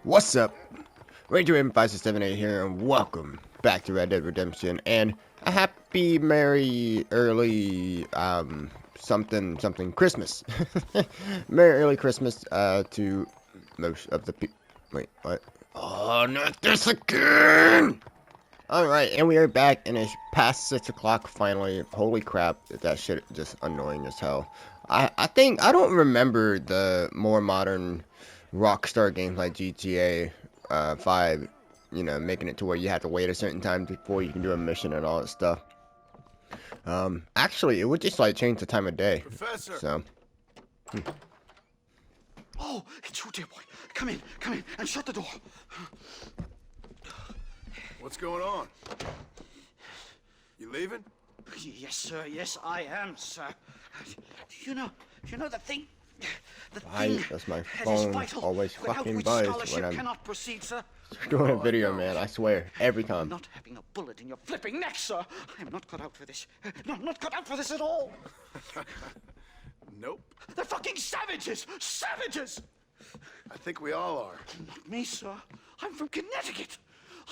What's up? Ranger5678 here, and welcome back to Red Dead Redemption, and a happy, merry, early, something Christmas. Merry early Christmas, to most of the people. Wait, what? Oh, not this again! Alright, and we are back, and it's past 6 o'clock finally. Holy crap, that shit just annoying as hell. I think, I don't remember the more modern Rockstar games like GTA 5, you know, making it to where you have to wait a certain time before you can do a mission and all that stuff. Actually, it would just like change the time of day. Professor. So. Oh, it's you, dear boy. Come in, and shut the door. What's going on? You leaving? Yes, sir. Yes, I am, sir. You know the thing. Why does my phone always fucking buzz when I'm cannot proceed, sir. doing a video, man? I swear, every time. Not having a bullet in your flipping neck, sir. I am not cut out for this. No, not cut out for this at all. Nope. They're fucking savages! Savages! I think we all are. Not me, sir. I'm from Connecticut.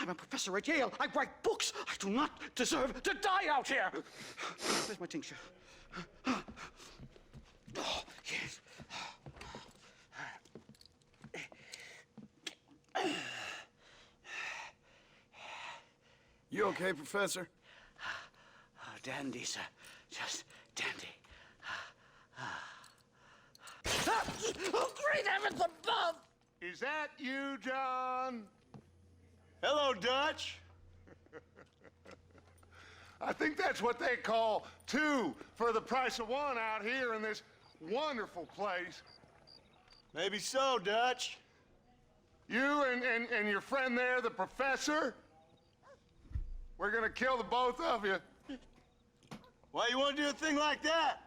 I'm a professor at Yale. I write books. I do not deserve to die out here. Where's my tincture? Oh, yes. You okay, Professor? Oh, dandy, sir. Just dandy. Oh, great heavens above! Is that you, John? Hello, Dutch. I think that's what they call two for the price of one out here in this wonderful place. Maybe so, Dutch. You and your friend there, the professor, we're gonna kill the both of you. Why you want to do a thing like that?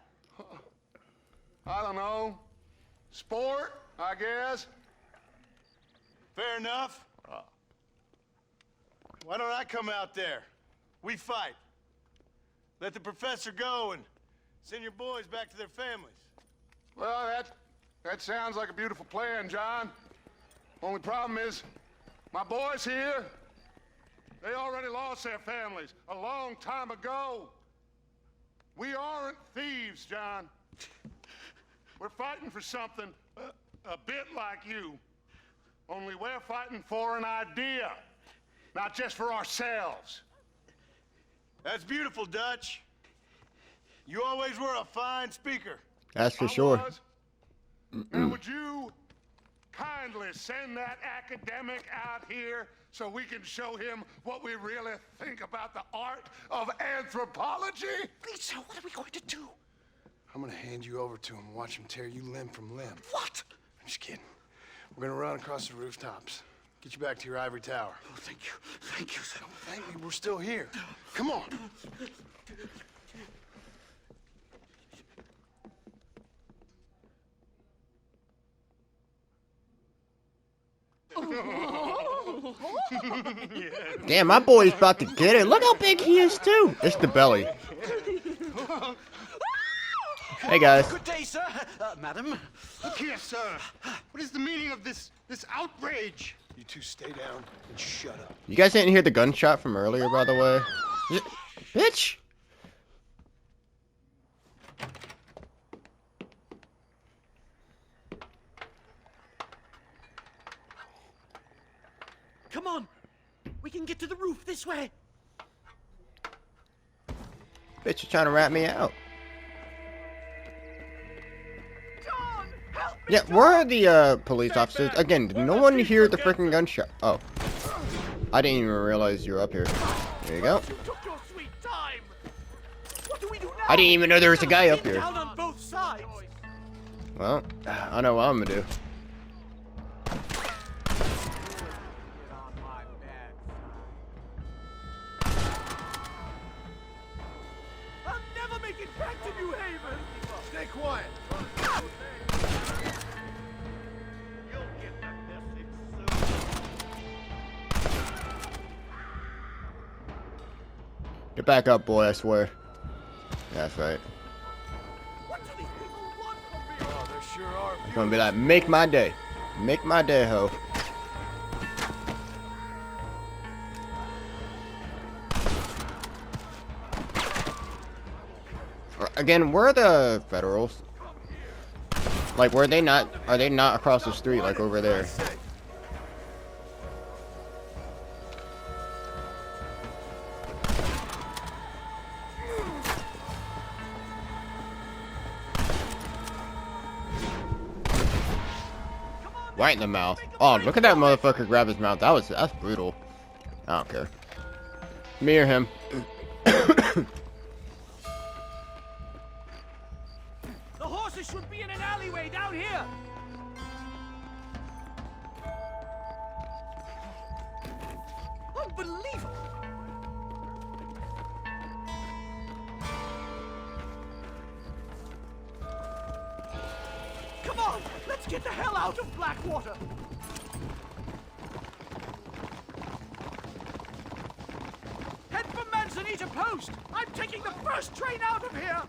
I don't know. Sport, I guess. Fair enough. Why don't I come out there? We fight. Let the professor go and send your boys back to their families. Well, that sounds like a beautiful plan, John. Only problem is, my boys here, they already lost their families a long time ago. We aren't thieves, John. We're fighting for something a bit like you. Only we're fighting for an idea, not just for ourselves. That's beautiful, Dutch. You always were a fine speaker. That's for I sure. was. Now, would you kindly send that academic out here so we can show him what we really think about the art of anthropology? Please, sir, what are we going to do? I'm gonna hand you over to him and watch him tear you limb from limb. What? I'm just kidding. We're gonna run across the rooftops. Get you back to your ivory tower. Oh, thank you. Thank you, sir. Thank me, we're still here. Come on. Damn, my boy's about to get it. Look how big he is, too. It's the belly. Hey, guys. Good day, sir. Madam. Look here, sir. What is the meaning of this outrage? You two stay down and shut up. You guys didn't hear the gunshot from earlier, by the way? Bitch! Come on. We can get to the roof this way. Bitch, you're trying to rat me out. John, help me. Yeah, where are the police officers? Again, did no one hear the freaking gunshot? Oh. I didn't even realize you were up here. There you go. You took your sweet time. What do we do now? I didn't even know there was a guy up Get here. down on both sides. Well, I know what I'm gonna do. I'll never make it back to New Haven. Stay quiet. You'll get the message soon. Get back up, boy, I swear. That's right. What do these people want from me? Oh, there sure are. It's gonna be like, make my day. Make my day, ho. Again, where are the Federals? Like, were they not? Are they not across the street, like over there? Right in the mouth. Oh, look at that motherfucker grab his mouth. That's brutal. I don't care. Me or him. The horses should be in an alleyway down here. Unbelievable. Come on, let's get the hell out of Blackwater. Head for Manzanita Post. I'm taking the first train out of here.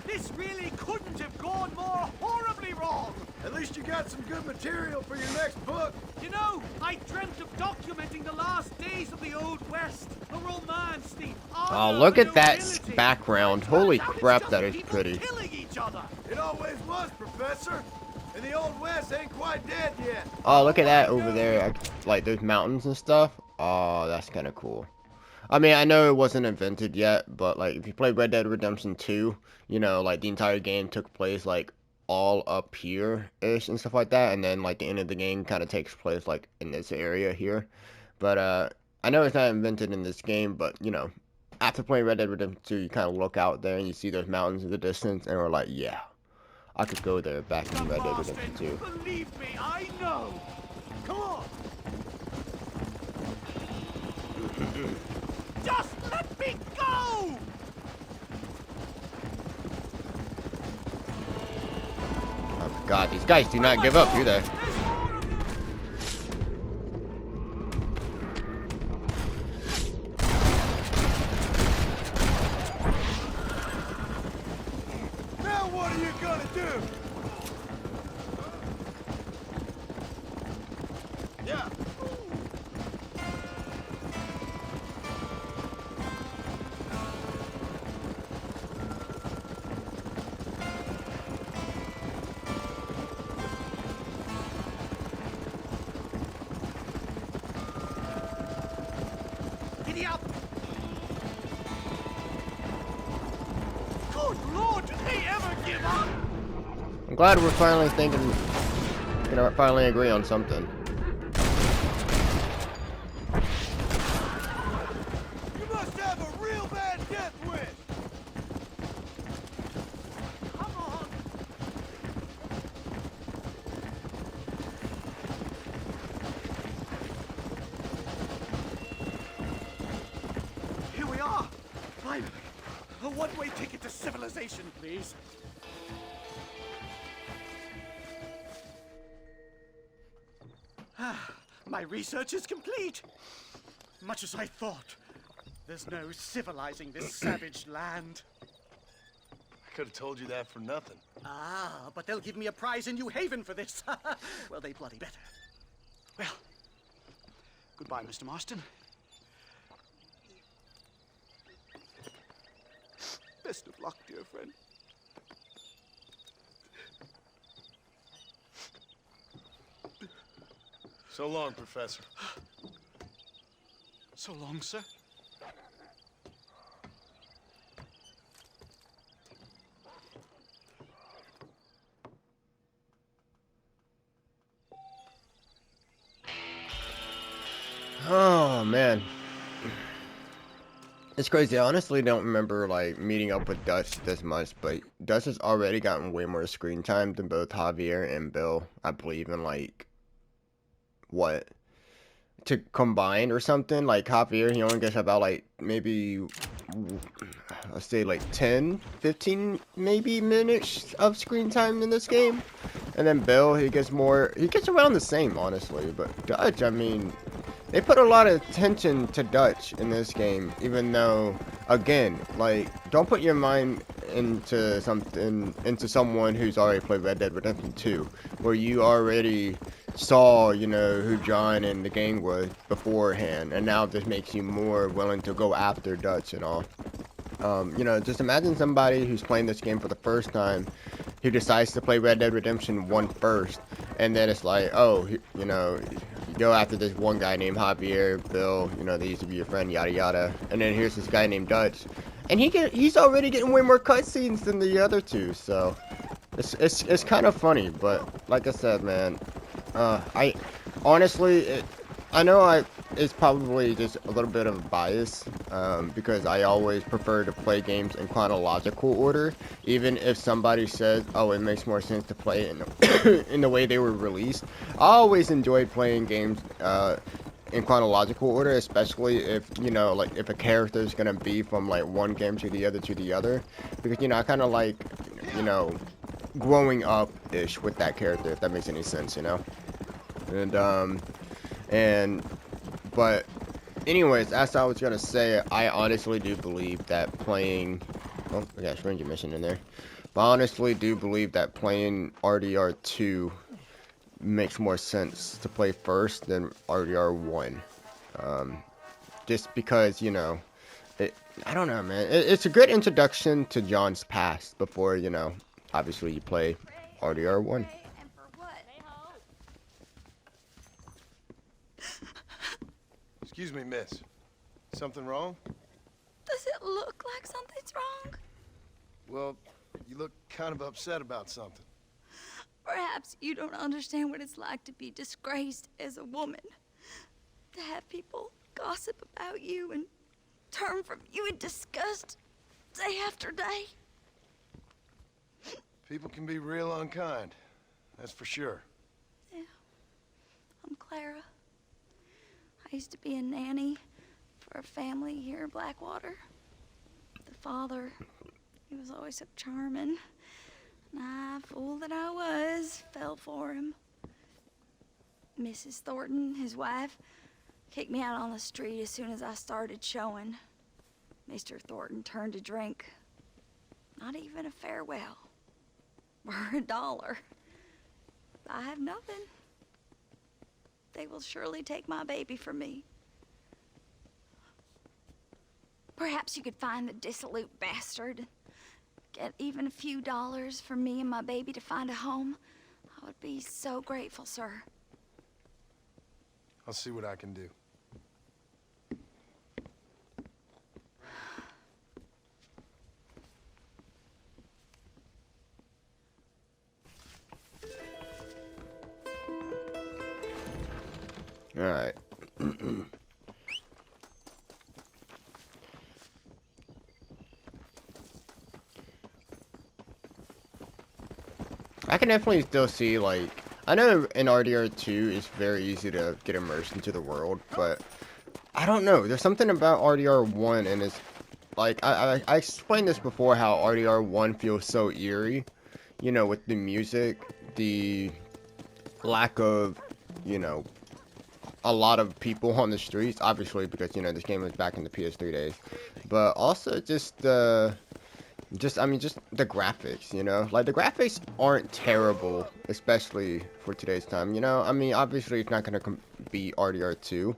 This really couldn't have gone more horribly wrong. At least you got some good material for your next book. You know, I dreamt of documenting the last days of the Old West, the romance, the honor, Oh, look the at that nobility. background. Turns Holy out it's crap, just that is people pretty. killing each other. It always was, Professor. And the Old West ain't quite dead yet. Oh, look at that over there. Like, those mountains and stuff. Oh, that's kind of cool. I mean, I know it wasn't invented yet, but, like, if you play Red Dead Redemption 2, you know, like, the entire game took place, like, all up here-ish and stuff like that. And then, like, the end of the game kind of takes place, like, in this area here. But, I know it's not invented in this game, but, you know, after playing Red Dead Redemption 2, you kind of look out there and you see those mountains in the distance, and we're like, yeah, I could go there back in Red Dead Redemption 2. Believe me, I know. Come on. Just let me go! Oh, God, these guys do not give up, do they? There's more of them. Now what are you gonna do? Yeah. Giddy up! Good Lord, do they ever give up? I'm glad we're finally gonna finally agree on something. You must have a real bad death wish. Come on! Here we are! Finally! A one-way ticket to civilization, please. My research is complete. Much as I thought. There's no civilizing this savage land. I could have told you that for nothing. Ah, but they'll give me a prize in New Haven for this. Well, they bloody better. Well, goodbye, Mr. Marston. Best of luck, dear friend. So long, Professor. So long, sir. Oh man, it's crazy. I honestly don't remember like meeting up with Dutch this much, but Dutch has already gotten way more screen time than both Javier and Bill, I believe, in like what to combine or something. Like Javier, he only gets about like maybe let's say like 10 15 maybe minutes of screen time in this game, and then Bill, he gets around the same, honestly. But Dutch, I mean, they put a lot of attention to Dutch in this game, even though, again, like, don't put your mind into someone who's already played Red Dead Redemption 2, where you already saw, you know, who John and the gang was beforehand, and now this makes you more willing to go after Dutch and all. You know, just imagine somebody who's playing this game for the first time, who decides to play Red Dead Redemption 1 first, and then it's like, oh, you know, you go after this one guy named Javier, Bill, you know, they used to be your friend, yada yada, and then here's this guy named Dutch, and he's already getting way more cutscenes than the other two, so it's kind of funny, but like I said, man, I honestly, I know it's probably just a little bit of a bias, because I always prefer to play games in chronological order, even if somebody says, oh, it makes more sense to play it in the way they were released. I always enjoyed playing games in chronological order, especially if, you know, like, if a character is going to be from, like, one game to the other, because, you know, I kind of like, you know, growing up-ish with that character, if that makes any sense, you know? But anyways, as I was gonna say, I honestly do believe that playing, oh, we got a stranger mission in there, but I honestly do believe that playing RDR 2 makes more sense to play first than RDR 1, just because, you know, I don't know, man, it's a good introduction to John's past before, you know, obviously you play RDR 1. Excuse me, miss. Something wrong? Does it look like something's wrong? Well, you look kind of upset about something. Perhaps you don't understand what it's like to be disgraced as a woman. To have people gossip about you and turn from you in disgust day after day. People can be real unkind. That's for sure. Yeah. I'm Clara. I used to be a nanny for a family here in Blackwater. The father, he was always so charming. And I, fool that I was, fell for him. Mrs. Thornton, his wife, kicked me out on the street as soon as I started showing. Mr. Thornton turned to drink. Not even a farewell. Or $1. I have nothing. They will surely take my baby from me. Perhaps you could find the dissolute bastard. Get even a few dollars for me and my baby to find a home. I would be so grateful, sir. I'll see what I can do. Alright. I can definitely still see, like, I know in RDR 2 it's very easy to get immersed into the world, but I don't know, there's something about RDR 1 and it's, like, I explained this before, how RDR 1 feels so eerie, you know, with the music, the lack of, you know, a lot of people on the streets, obviously, because, you know, this game was back in the PS3 days, but also just the graphics, you know, like, the graphics aren't terrible, especially for today's time, you know, I mean, obviously, it's not gonna beat RDR 2,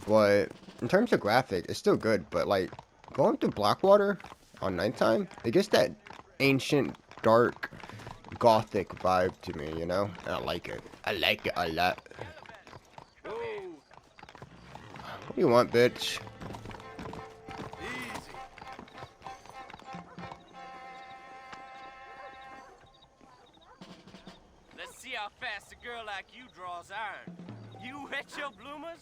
but in terms of graphics, it's still good, but, like, going through Blackwater on nighttime, it gets that ancient, dark, gothic vibe to me, you know, and I like it a lot. What do you want, bitch? Easy. Let's see how fast a girl like you draws iron. You wet your bloomers?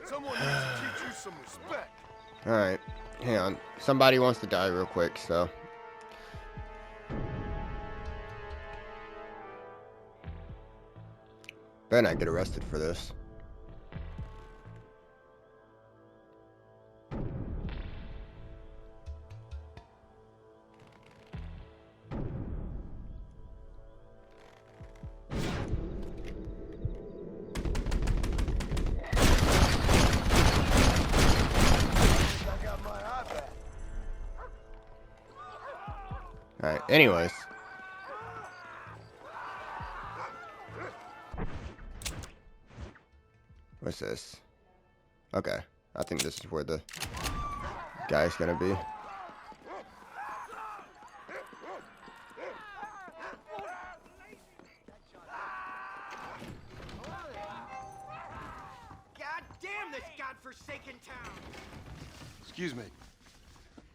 Someone needs to teach you some respect. Alright, hang on. Somebody wants to die real quick, so. Better not get arrested for this. Alright, anyways. What's this? Okay, I think this is where the guy's gonna be. godforsaken town. Excuse me.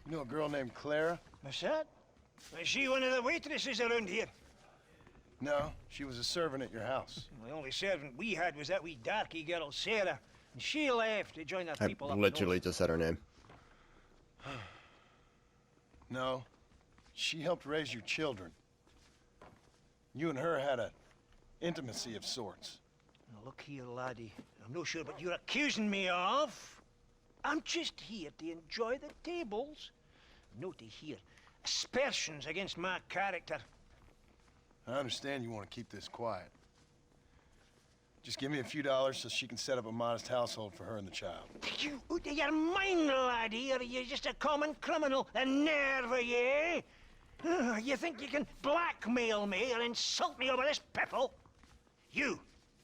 You know a girl named Clara? What's that? Is she one of the waitresses around here? No, she was a servant at your house. The only servant we had was that wee darky girl, Sarah. And she left to join the I people up literally just said her name. No, she helped raise your children. You and her had a intimacy of sorts. Now, look here, laddie. I'm not sure what you're accusing me of. I'm just here to enjoy the tables, not to hear aspersions against my character. I understand you want to keep this quiet. Just give me a few dollars so she can set up a modest household for her and the child. You out of your mind, laddie, or are you just a common criminal? A nerve, are you? You think you can blackmail me or insult me over this piffle? You,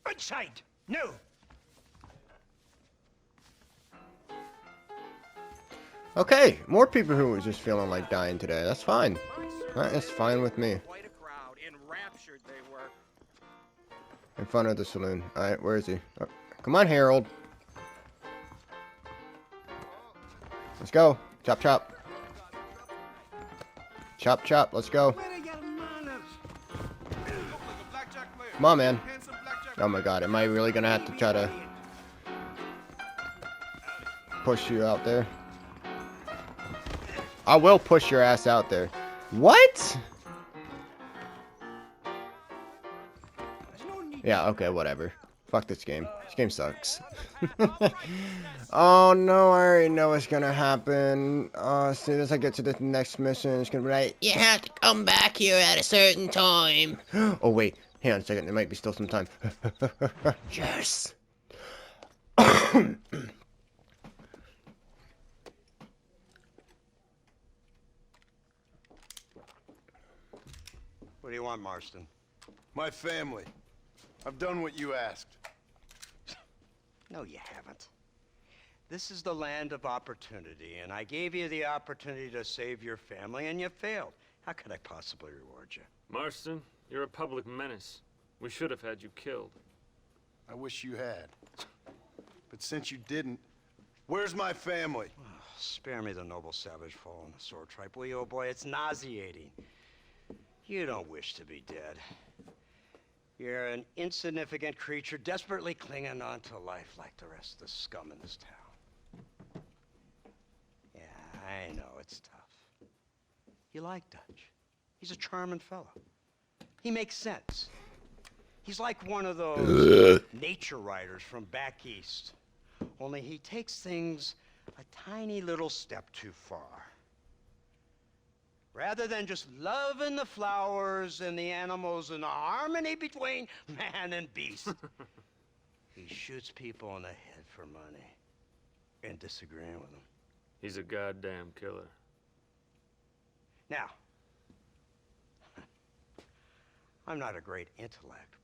outside, no. Okay, more people who are just feeling like dying today. That's fine. That's fine with me. Quite a crowd. Enraptured they were. In front of the saloon. Alright, where is he? Oh, come on, Harold. Let's go. Chop, chop. Chop, chop. Let's go. Where are your manners? Come on, man. Oh my god, am I really gonna have to try to push you out there? I will push your ass out there. What? Yeah, okay, whatever. Fuck this game. This game sucks. Oh no, I already know what's gonna happen. As soon as I get to the next mission, it's gonna be like, you have to come back here at a certain time. Oh wait, hang on a second, there might be still some time. Yes! What do you want, Marston? My family. I've done what you asked. No, you haven't. This is the land of opportunity, and I gave you the opportunity to save your family, and you failed. How could I possibly reward you? Marston, you're a public menace. We should have had you killed. I wish you had. But since you didn't, where's my family? Spare me the noble savage fall on the sword tripe, will you, old boy? It's nauseating. You don't wish to be dead. You're an insignificant creature desperately clinging on to life like the rest of the scum in this town. Yeah, I know, it's tough. You like Dutch. He's a charming fellow. He makes sense. He's like one of those nature writers from back east. Only he takes things a tiny little step too far. Rather than just loving the flowers and the animals and the harmony between man and beast, he shoots people in the head for money and disagreeing with them. He's a goddamn killer. Now, I'm not a great intellect,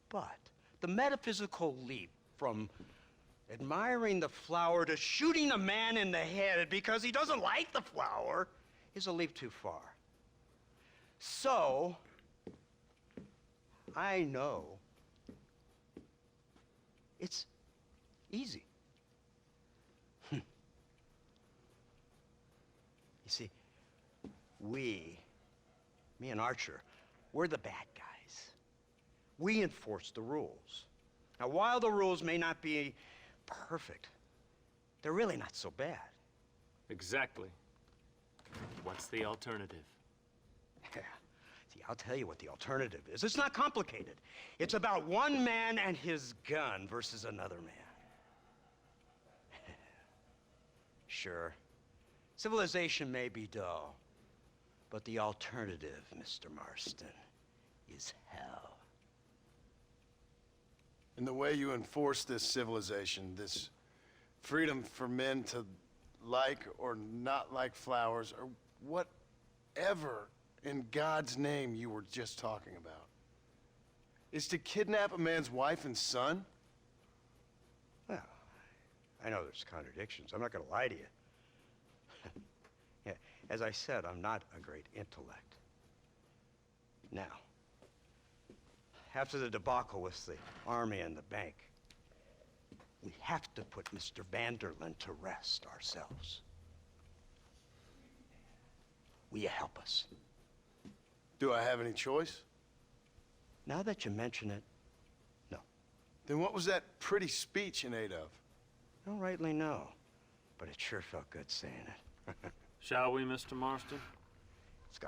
but the metaphysical leap from admiring the flower to shooting a man in the head because he doesn't like the flower is a leap too far. So, I know it's easy. You see, me and Archer, we're the bad guys. We enforce the rules. Now, while the rules may not be perfect, they're really not so bad. Exactly. What's the alternative? Yeah. See, I'll tell you what the alternative is. It's not complicated. It's about one man and his gun versus another man. Sure, civilization may be dull, but the alternative, Mr. Marston, is hell. And the way you enforce this civilization, this freedom for men to like or not like flowers, or whatever in God's name you were just talking about, is to kidnap a man's wife and son? Well, I know there's contradictions. I'm not going to lie to you. Yeah, as I said, I'm not a great intellect. Now, after the debacle with the army and the bank, We have to put Mr. Vanderlyn to rest ourselves. Will you help us? Do I have any choice? Now that you mention it, no. Then what was that pretty speech in aid of? I don't rightly know, but it sure felt good saying it. Shall we, Mr. Marston? Let's go.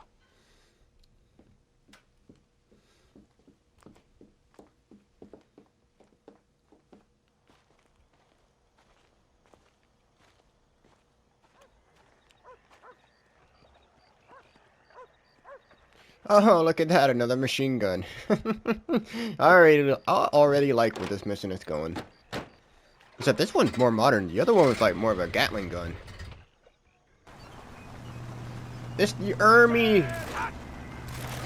Oh, look at that, another machine gun. I already like where this mission is going. Except this one's more modern. The other one was like more of a Gatling gun. It's the army.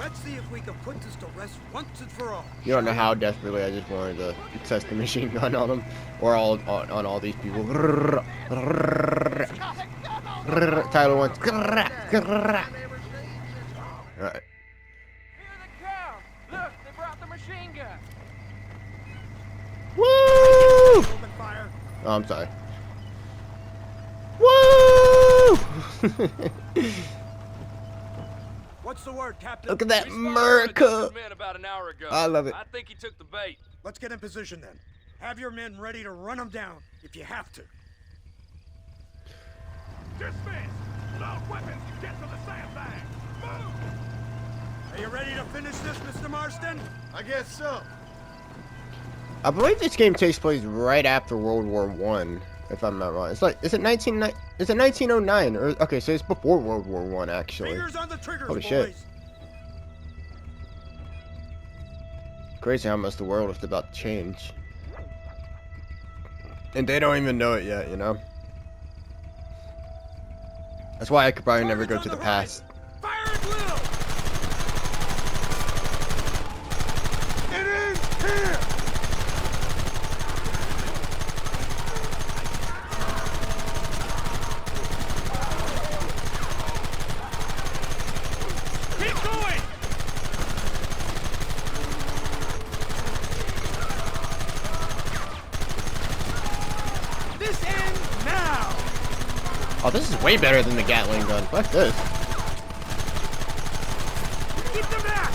Let's see if we can put this to rest once and for all. You don't know how desperately I just wanted to test the machine gun on them, or on all these people. Tyler wants. Alright. Look, they brought the machine gun. Woo! Open fire. Oh, I'm sorry. Woo! What's the word, Captain? Look at that We spotted America. a man about an hour ago. I love it. I think he took the bait. Let's get in position then. Have your men ready to run them down if you have to. Dismiss! Load weapons! Get to the sandbag! Move! Are you ready to finish this, Mr. Marston? I guess so. I believe this game takes place right after World War I, if I'm not wrong. It's like, is it 1909? Or okay, so it's before World War I actually. Fingers on the triggers, Holy boys. shit. Crazy how much the world is about to change. And they don't even know it yet, you know? That's why I could probably never go to the past. Fire at will! It is here! Keep going! This ends now! Oh, this is way better than the Gatling gun. Fuck this. Keep them back!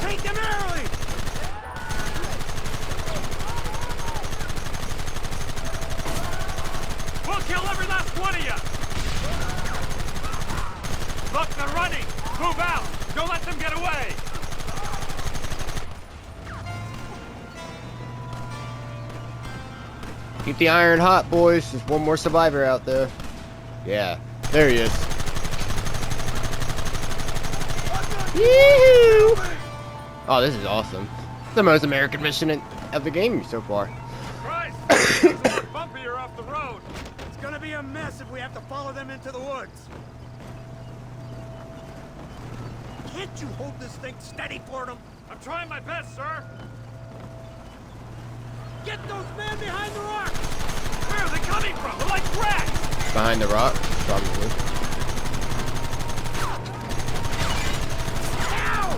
Take them early! We'll kill every last one of you! Look, they're running! Move out! Don't let them get away! Keep the iron hot, boys. There's one more survivor out there. Yeah, there he is. Yee-hoo! Oh, this is awesome. The most American mission of the game so far. Christ! Bumpier off the road! It's gonna be a mess if we have to follow them into the woods. Can't you hold this thing steady for them? I'm trying my best, sir. Get those men behind the rock! Where are they coming from? They're like rats! Behind the rock, probably. Ow!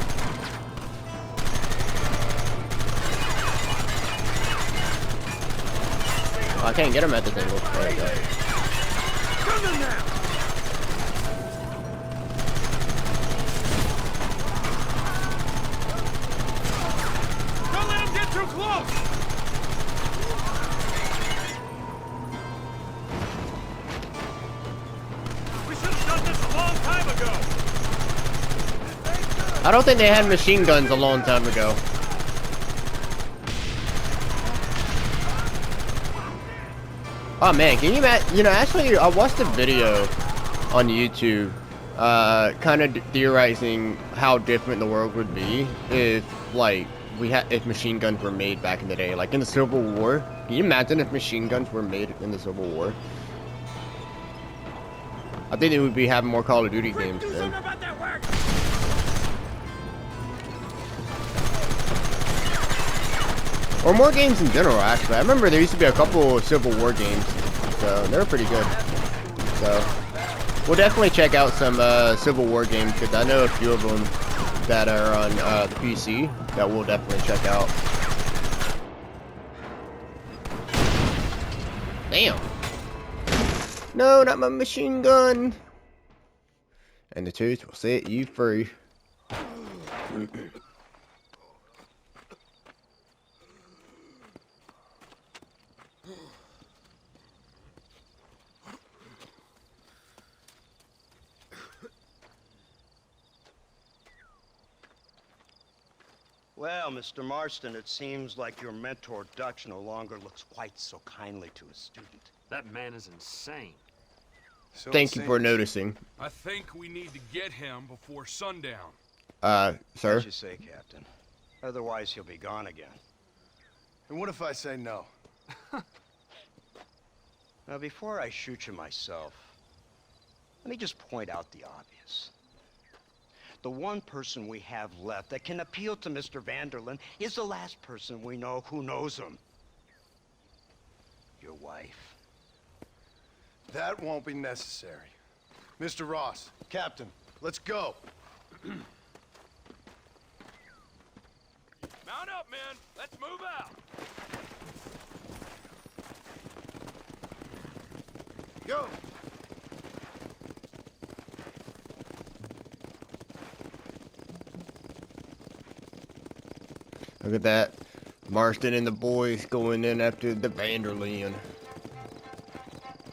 Oh, I can't get him at this angle. There we go. Come in now! Don't let them get too close! We should have done this a long time ago! I don't think they had machine guns a long time ago. Oh man, can you imagine? You know, actually, I watched a video on YouTube, kind of theorizing how different the world would be if, like, if machine guns were made back in the day, like in the Civil War. Can you imagine if machine guns were made in the Civil War? I think they would be having more Call of Duty games Do then. something about that work! Or more games in general, actually. I remember there used to be a couple of Civil War games, so they were pretty good. So, We'll definitely check out some Civil War games because I know a few of them that are on the PC that we'll definitely check out. Damn. No, not my machine gun. And the tooth will set you free. Well, Mr. Marston, it seems like your mentor Dutch no longer looks quite so kindly to his student. That man is insane. So Thank you for noticing. I think we need to get him before sundown. Sir? What you say, Captain? Otherwise, he'll be gone again. And what if I say no? Now, before I shoot you myself, let me just point out the obvious. The one person we have left that can appeal to Mr. Van der Linde is the last person we know who knows him. Your wife. That won't be necessary. Mr. Ross, Captain, let's go. Mount up, men. Let's move out. Go. Look at that. Marston and the boys going in after the Van der Linde.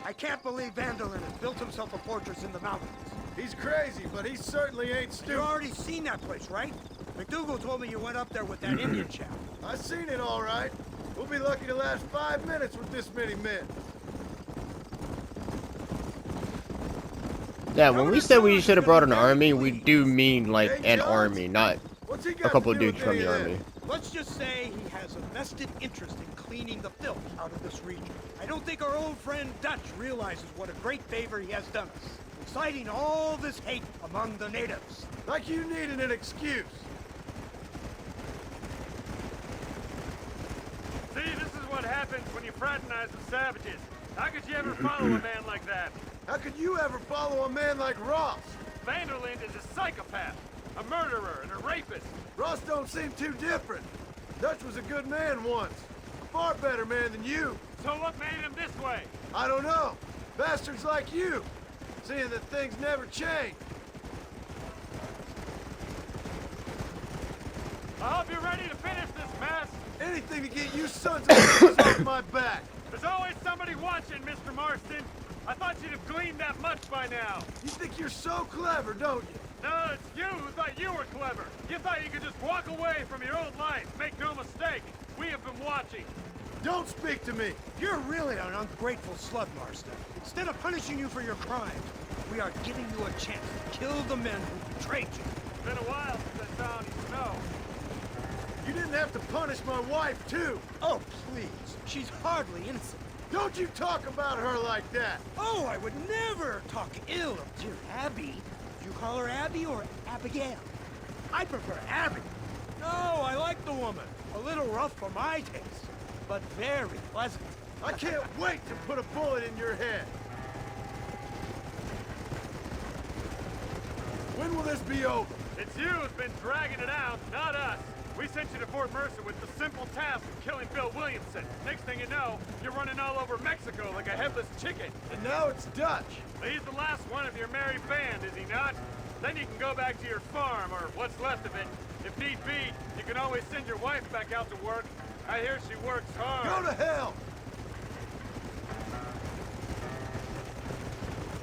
I can't believe Van der Linde has built himself a fortress in the mountains. He's crazy, but he certainly ain't You stupid. already seen that place, right? McDougal told me you went up there with that Indian chap. I seen it all right. We'll be lucky to last 5 minutes with this many men. Yeah, when we said we should have brought an army, we do mean like an army, not What's he a got couple to do dudes with from any the of army. Let's just say he has a vested interest in cleaning the filth out of this region. I don't think our old friend Dutch realizes what a great favor he has done us, inciting all this hate among the natives. Like you needed an excuse. See, this is what happens when you fraternize with savages. How could you ever follow a man like that? How could you ever follow a man like Ross? Van der Linde is a psychopath, a murderer, and a rapist. Ross don't seem too different. Dutch was a good man once. A far better man than you. So what made him this way? I don't know. Bastards like you. Seeing that things never change. I hope you're ready to finish this mess. Anything to get you sons of bitches off my back. There's always somebody watching, Mr. Marston. I thought you'd have gleaned that much by now. You think you're so clever, don't you? No, it's you who thought you were clever. You thought you could just walk away from your old life. Make no mistake, we have been watching. Don't speak to me. You're really an ungrateful slug, Marston. Instead of punishing you for your crimes, we are giving you a chance to kill the men who betrayed you. It's been a while since I saw any snow. You didn't have to punish my wife, too. Oh, please. She's hardly innocent. Don't you talk about her like that. Oh, I would never talk ill of dear Abby. Do you call her Abby or Abigail? I prefer Abby. No, I like the woman. A little rough for my taste, but very pleasant. I can't wait to put a bullet in your head. When will this be over? It's you who's been dragging it out, not us. We sent you to Fort Mercer with the simple task of killing Bill Williamson. Next thing you know, you're running all over Mexico like a headless chicken. And now it's Dutch. He's the last one of your merry band, is he not? Then you can go back to your farm, or what's left of it. If need be, you can always send your wife back out to work. I hear she works hard. Go to hell!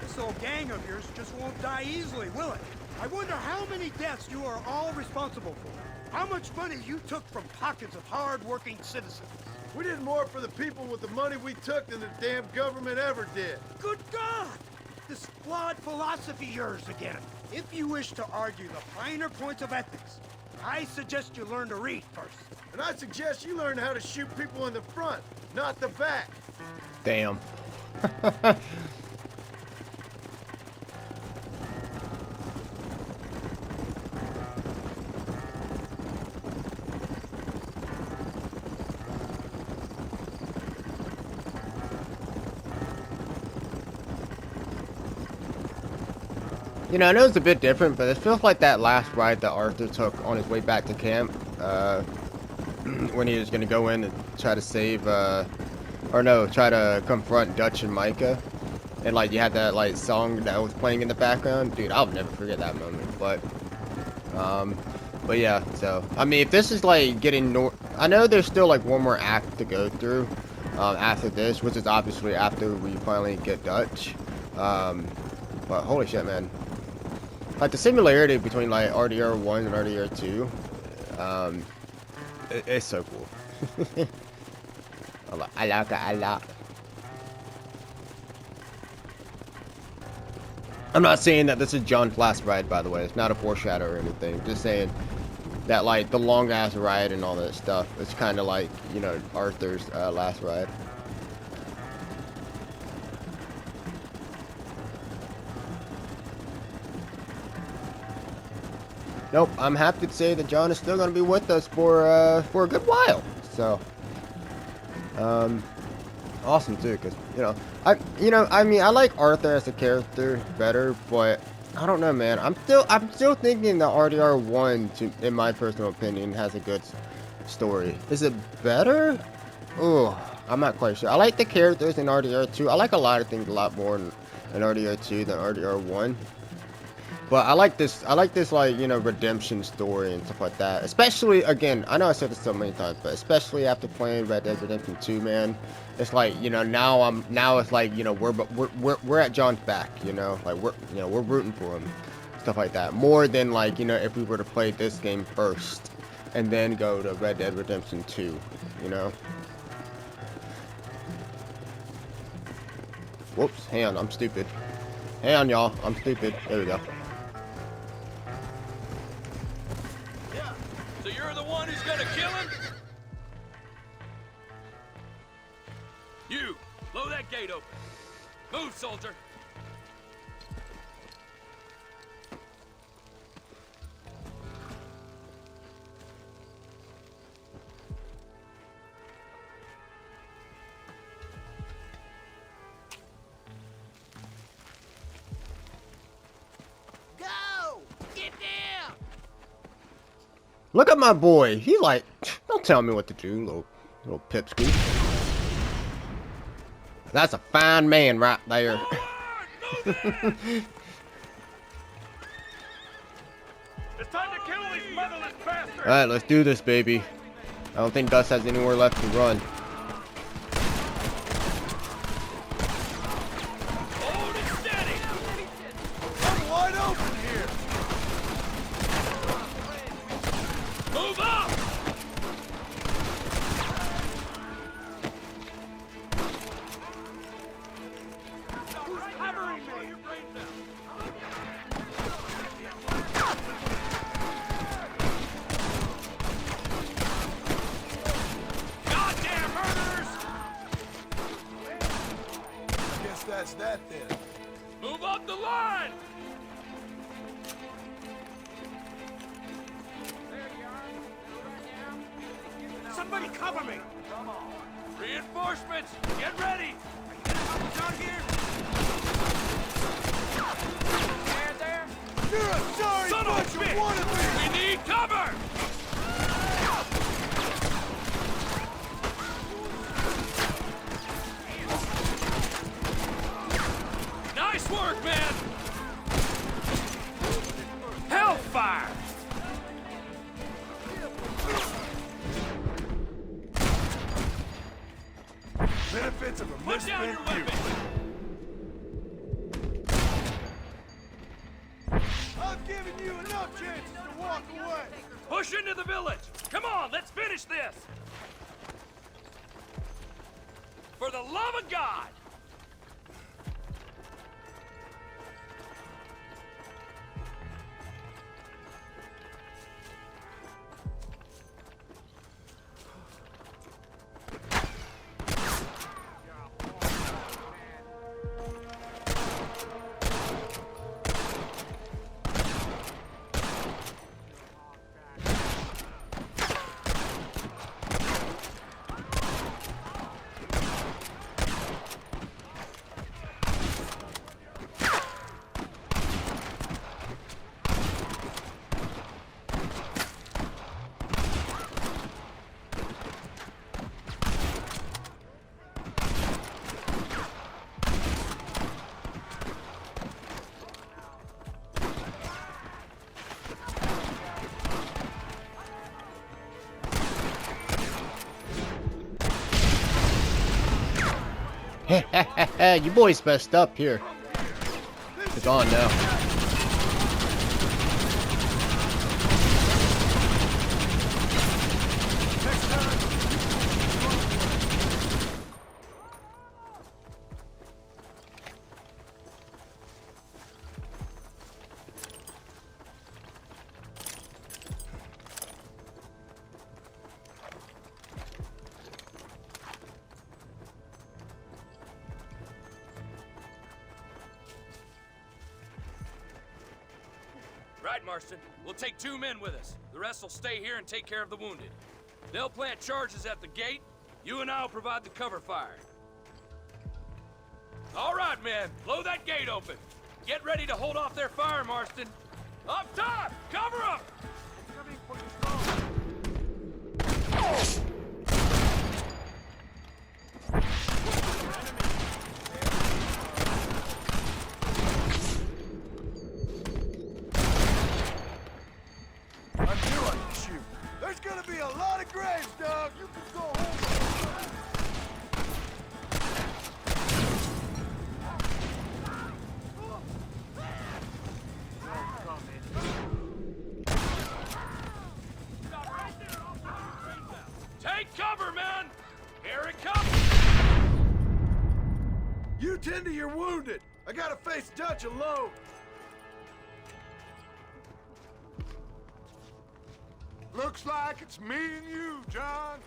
This old gang of yours just won't die easily, will it? I wonder how many deaths you are all responsible for. How much money you took from pockets of hard-working citizens. We did more for the people with the money we took than the damn government ever did. Good God! This flawed philosophy yours again. If you wish to argue the finer points of ethics, I suggest you learn to read first. And I suggest you learn how to shoot people in the front, not the back. Damn. You know, I know it's a bit different, but it feels like that last ride that Arthur took on his way back to camp, when he was gonna go in and try to save, or no, try to confront Dutch and Micah, and like you had that like song that was playing in the background. Dude, I'll never forget that moment. But yeah. So I mean, if this is like getting I know there's still like one more act to go through, after this, which is obviously after we finally get Dutch. But holy shit, man. Like the similarity between like RDR 1 and RDR 2, it's so cool. I like it a lot. I'm not saying that this is John's last ride, by the way. It's not a foreshadow or anything. Just saying that like the long ass ride and all that stuff. It's kind of like, you know, Arthur's last ride. Nope, I'm happy to say that John is still going to be with us for a good while. So, awesome too, because I mean, I like Arthur as a character better, but I don't know, man. I'm still thinking that RDR 1, in my personal opinion, has a good story. Is it better? Oh, I'm not quite sure. I like the characters in RDR 2. I like a lot of things a lot more in RDR 2 than RDR 1. But I like this like, you know, redemption story and stuff like that. Especially, again, I know I said this so many times, but especially after playing Red Dead Redemption 2, man. It's like, you know, now it's like, you know, we're at John's back, you know, like we're rooting for him, stuff like that. More than like, you know, if we were to play this game first and then go to Red Dead Redemption 2, you know. Whoops, hang on, I'm stupid. Hang on, y'all, I'm stupid. There we go. So you're the one who's gonna kill him? You, blow that gate open. Move, soldier. Go! Get down! Look at my boy. He like, don't tell me what to do, little pipsqueak. That's a fine man right there. It's time to kill these motherless bastards! Alright, let's do this, baby. I don't think Gus has anywhere left to run. Hold it steady! I'm wide open here! Move up! Who's covering me? Goddamn murderers! Guess that's that then. Move up the line! Somebody cover me! Reinforcements, get ready! Down here! There. You're a sorry Son of a bunch of bitch! wannabes! We need cover! Nice work, man! Hellfire! Benefits of a Put down your misspent weapon! youth. I've given you enough chances to walk away. Push into the village! Come on, let's finish this! For the love of God! You boys messed up here. It's on now. Right, Marston. We'll take 2 men with us. The rest will stay here and take care of the wounded. They'll plant charges at the gate. You and I'll provide the cover fire. All right, men. Blow that gate open. Get ready to hold off their fire, Marston. Up top! Cover up! There's gonna be a lot of graves, dog. You can go home. Take cover, men! Here it comes! You tend to your wounded. I gotta face Dutch alone. Looks like it's me and you, John.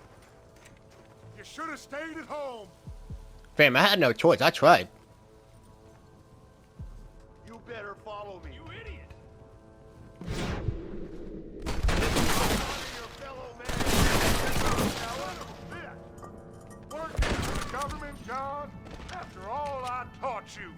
You should have stayed at home. Fam, I had no choice. I tried. You better follow me. You idiot! Your fellow man. Working for the government, John. After all I taught you,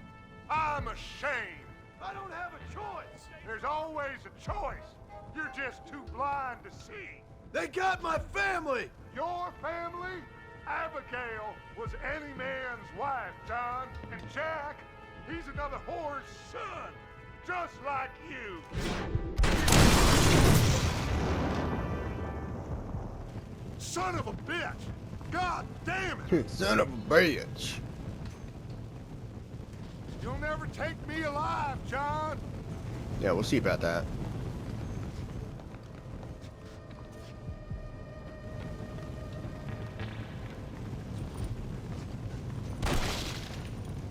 I'm ashamed. I don't have a choice. There's always a choice. You're just too blind to see. They got my family. Your family? Abigail was any man's wife, John. And Jack, he's another whore's son. Just like you. Son of a bitch. God damn it. Son of a bitch. You'll never take me alive, John. Yeah, we'll see about that.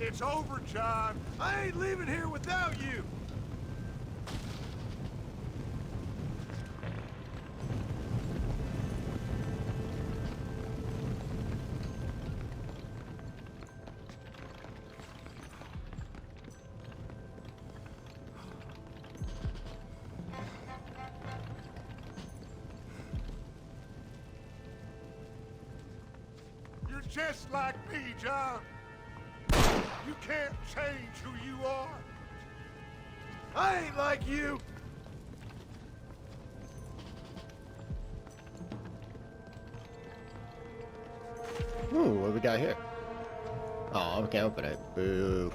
It's over, John. I ain't leaving here without you. You're just like me, John. You can't change who you are. I ain't like you. Ooh, what do we got here? Oh, we can't open it. Boo.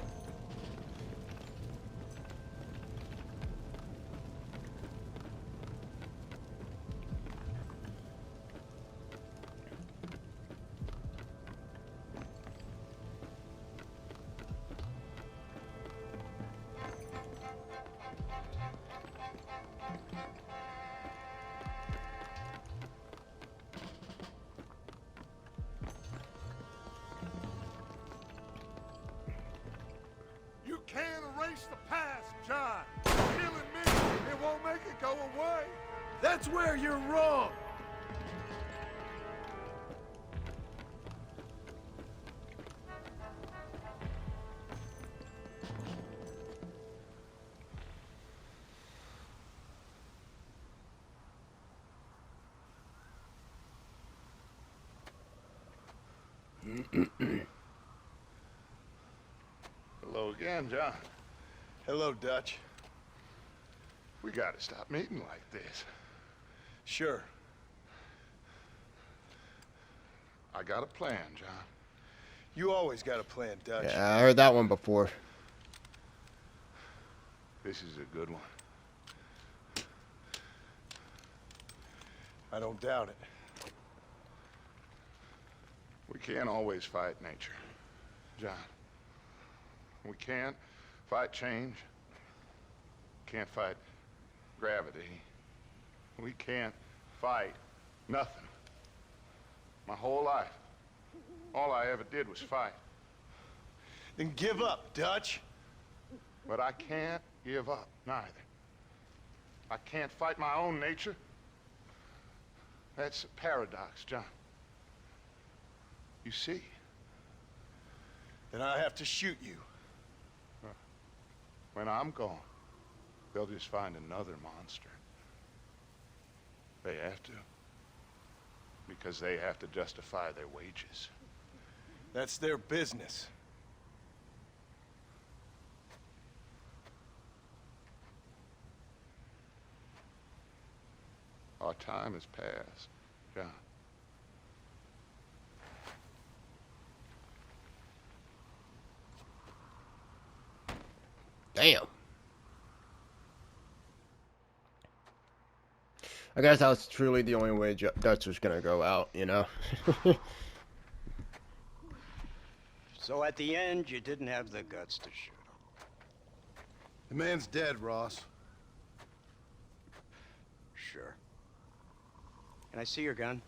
You can't erase the past, John. Killing me, it won't make it go away. That's where you're wrong. Hello again, John. Hello, Dutch. We gotta stop meeting like this. Sure. I got a plan, John. You always got a plan, Dutch. Yeah, I heard that one before. This is a good one. I don't doubt it. We can't always fight nature. John. We can't fight change. Can't fight gravity. We can't fight nothing. My whole life, all I ever did was fight. Then give up, Dutch. But I can't give up, neither. I can't fight my own nature. That's a paradox, John. You see? Then I have to shoot you. When I'm gone, they'll just find another monster. They have to. Because they have to justify their wages. That's their business. Our time has passed, John. Damn. I guess that was truly the only way Dutch was gonna go out, you know? So at the end, you didn't have the guts to shoot him. The man's dead, Ross. Sure. Can I see your gun?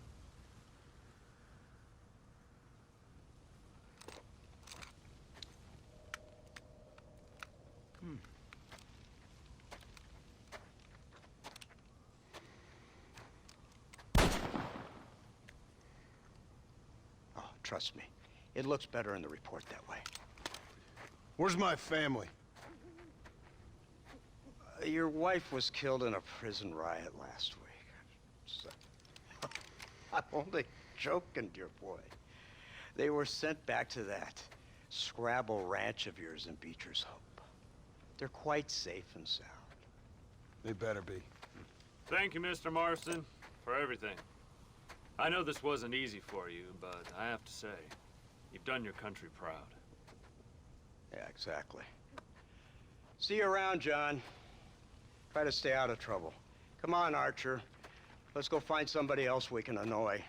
Oh, trust me. It looks better in the report that way. Where's my family? Your wife was killed in a prison riot last week. So, I'm only joking, dear boy. They were sent back to that Scrabble ranch of yours in Beecher's Hope. They're quite safe and sound. They better be. Thank you, Mr. Marston, for everything. I know this wasn't easy for you, but I have to say, you've done your country proud. Yeah, exactly. See you around, John. Try to stay out of trouble. Come on, Archer. Let's go find somebody else we can annoy.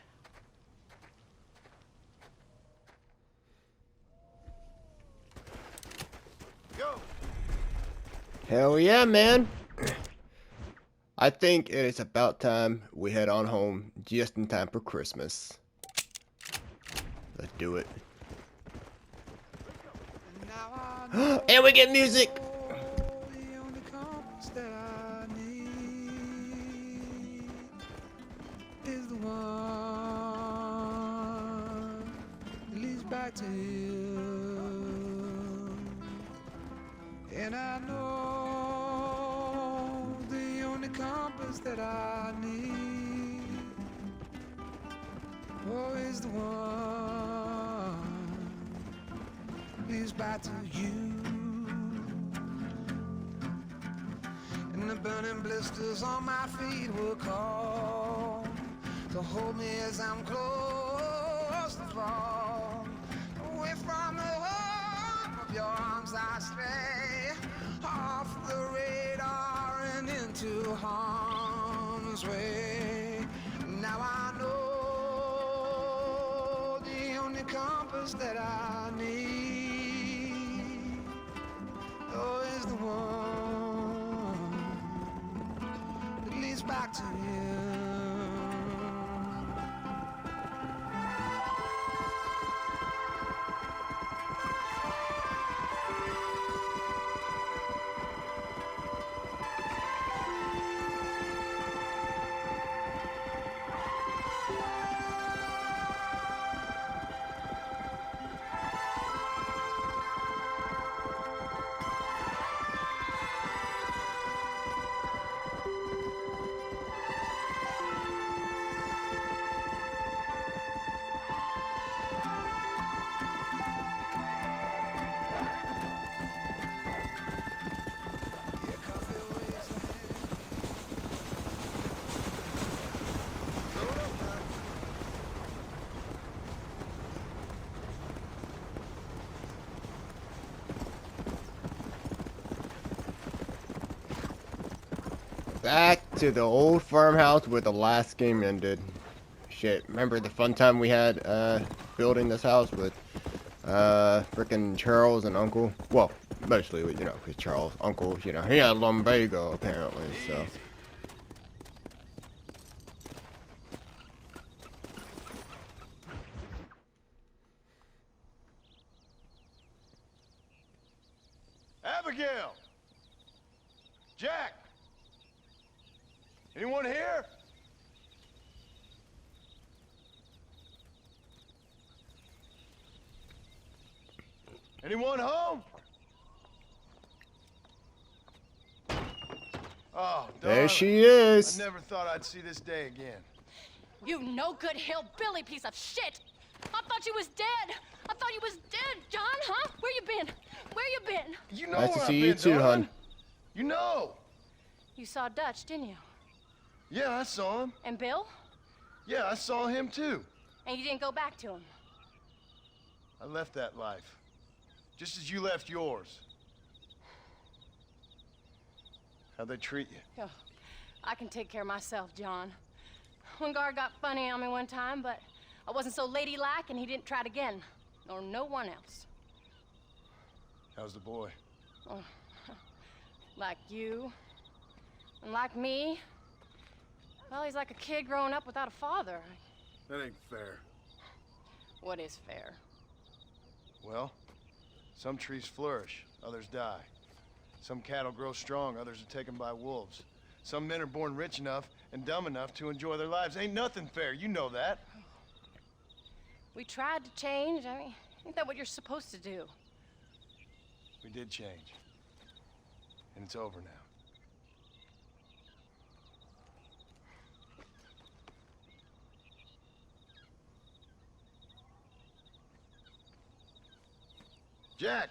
Go! Hell yeah, man. I think it is about time we head on home just in time for Christmas. Let's do it. And we get music! Is the one that leads back to you, and I know the only compass that I need, oh, is the one that leads back to you, and the burning blisters on my feet will call to hold me as I'm close to fall. Away from the warmth of your arms I stray, off the radar and into harm's way. Now I know the only compass that I need, oh, is the one that leads back to you. Back to the old farmhouse where the last game ended. Shit, remember the fun time we had building this house with Frickin' Charles and Uncle. Well, mostly, you know, because Charles, Uncle, you know, he had lumbago apparently, so. Abigail! Jack! Anyone here? Anyone home? Oh, There darling, she is. I never thought I'd see this day again. You no good hillbilly piece of shit! I thought you was dead! I thought you was dead, John, huh? Where you been? Where you been? You know Nice to where see I've you been, too, darling. hon. You know. You saw Dutch, didn't you? Yeah, I saw him. And Bill? Yeah, I saw him too. And you didn't go back to him? I left that life. Just as you left yours. How'd they treat you? Oh, I can take care of myself, John. One guard got funny on me one time, but I wasn't so ladylike and he didn't try it again. Nor no one else. How's the boy? Oh, like you. And like me. Well, he's like a kid growing up without a father. That ain't fair. What is fair? Well, some trees flourish, others die. Some cattle grow strong, others are taken by wolves. Some men are born rich enough and dumb enough to enjoy their lives. Ain't nothing fair, you know that. We tried to change. I mean, ain't that what you're supposed to do? We did change. And it's over now. Jack!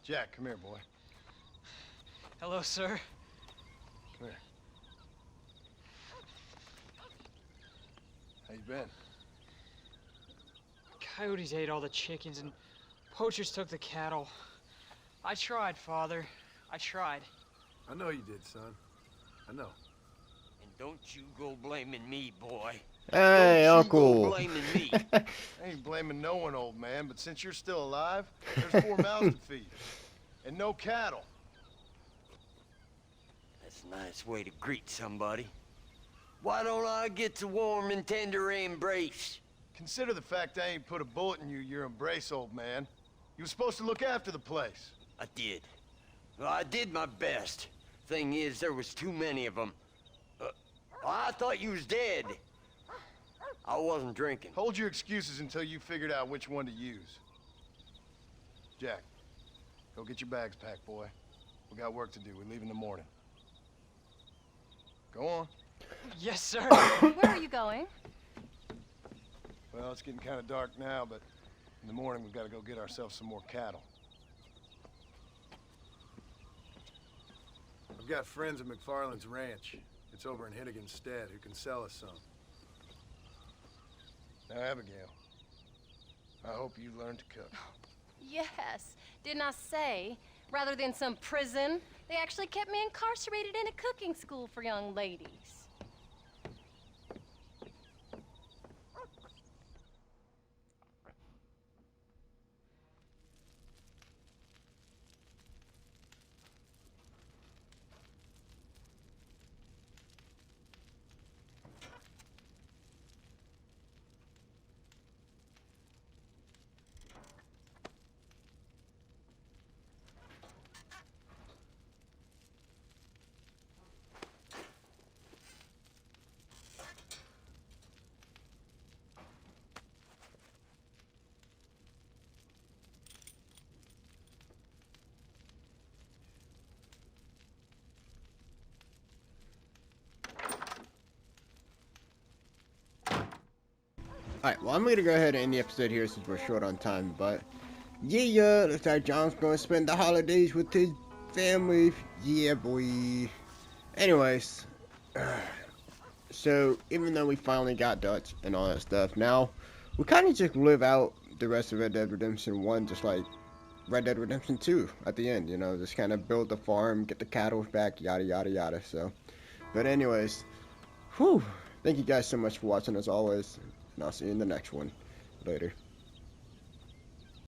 Jack, come here, boy. Hello, sir. Come here. How you been? Coyotes ate all the chickens and poachers took the cattle. I tried, Father. I tried. I know you did, son. I know. And don't you go blaming me, boy. Hey, Don't you Uncle. go blaming me. I ain't blaming no one, old man, but since you're still alive, there's 4 mouths to feed. And no cattle. That's a nice way to greet somebody. Why don't I get a warm and tender embrace? Consider the fact I ain't put a bullet in your embrace, old man. You were supposed to look after the place. I did. Well, I did my best. Thing is, there was too many of them. I thought you was dead. I wasn't drinking. Hold your excuses until you figured out which one to use. Jack, go get your bags packed, boy. We got work to do. We leave in the morning. Go on. Yes, sir. Where are you going? Well, it's getting kind of dark now, but in the morning we've got to go get ourselves some more cattle. I've got friends at McFarland's ranch. It's over in Hennigan's stead who can sell us some. Now, Abigail, I hope you learn to cook. Yes. Didn't I say, rather than some prison, they actually kept me incarcerated in a cooking school for young ladies. Alright, well, I'm going to go ahead and end the episode here since we're short on time, but yeah, looks like John's going to spend the holidays with his family. Yeah, boy. Anyways, so even though we finally got Dutch and all that stuff, now we kind of just live out the rest of Red Dead Redemption 1 just like Red Dead Redemption 2 at the end, you know, just kind of build the farm, get the cattle back, yada yada yada. So, but anyways, whew, thank you guys so much for watching as always, and I'll see you in the next one. Later.